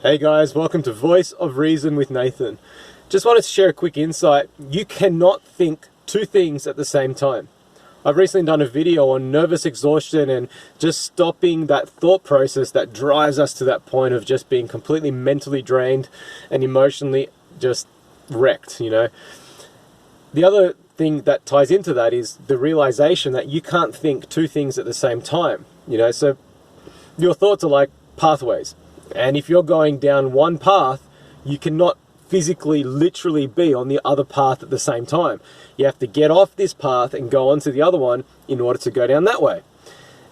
Hey guys, welcome to Voice of Reason with Nathan. Just wanted to share a quick insight. You cannot think two things at the same time. I've recently done a video on nervous exhaustion and just stopping that thought process that drives us to that point of just being completely mentally drained and emotionally just wrecked, you know. The other thing that ties into that is the realization that you can't think two things at the same time, you know. So your thoughts are like pathways. And if you're going down one path, you cannot physically, literally be on the other path at the same time. You have to get off this path and go on to the other one in order to go down that way.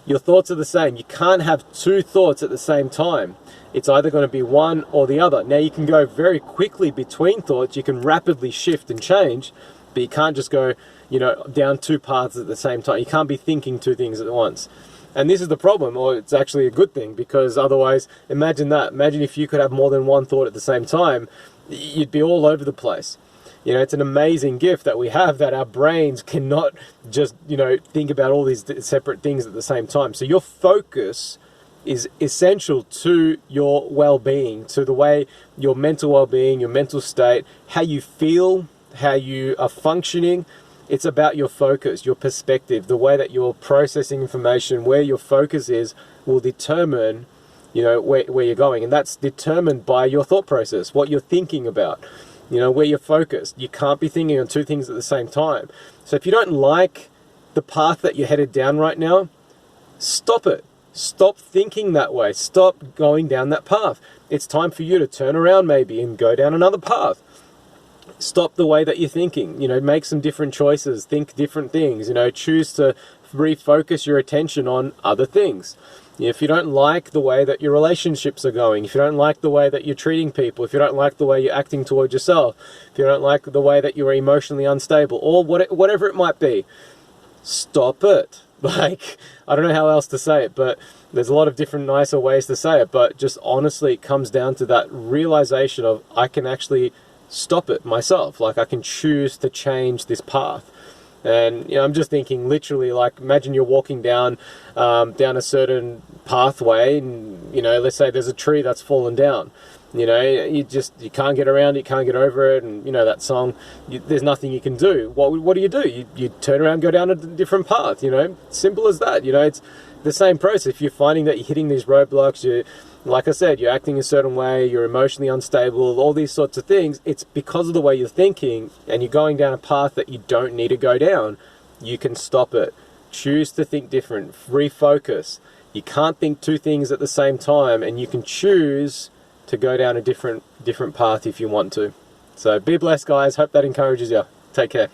Your thoughts are the same. You can't have two thoughts at the same time. It's either going to be one or the other. Now you can go very quickly between thoughts. You can rapidly shift and change, but you can't just go, you know, down two paths at the same time. You can't be thinking two things at once. And this is the problem, or it's actually a good thing, because otherwise, imagine that. Imagine if you could have more than one thought at the same time, you'd be all over the place. You know, it's an amazing gift that we have, that our brains cannot just, you know, think about all these separate things at the same time. So your focus is essential to your well-being, to the way your mental well-being, your mental state, how you feel, how you are functioning. It's about your focus, your perspective, the way that you're processing information, where your focus is will determine, you know, where you're going. And that's determined by your thought process, what you're thinking about, you know, where you're focused. You can't be thinking on two things at the same time. So if you don't like the path that you're headed down right now, stop it. Stop thinking that way. Stop going down that path. It's time for you to turn around maybe and go down another path. Stop the way that you're thinking, you know, make some different choices, think different things, you know, choose to refocus your attention on other things. If you don't like the way that your relationships are going, if you don't like the way that you're treating people, if you don't like the way you're acting towards yourself, if you don't like the way that you're emotionally unstable, or whatever it might be, stop it. Like, I don't know how else to say it, but there's a lot of different nicer ways to say it, but just honestly, it comes down to that realization of I can actually stop it myself. Like, I can choose to change this path. And, you know, I'm just thinking literally, like, imagine you're walking down a certain pathway, and, you know, let's say there's a tree that's fallen down. You know, you can't get around it, you can't get over it, and, you know, that song, there's nothing you can do. What do? You turn around, go down a different path, you know, simple as that. You know, it's the same process. If you're finding that you're hitting these roadblocks, like I said, you're acting a certain way, you're emotionally unstable, all these sorts of things, it's because of the way you're thinking, and you're going down a path that you don't need to go down. You can stop it. Choose to think different. Refocus. You can't think two things at the same time, and you can choose to go down a different path if you want to. So be blessed, guys. Hope that encourages you. Take care.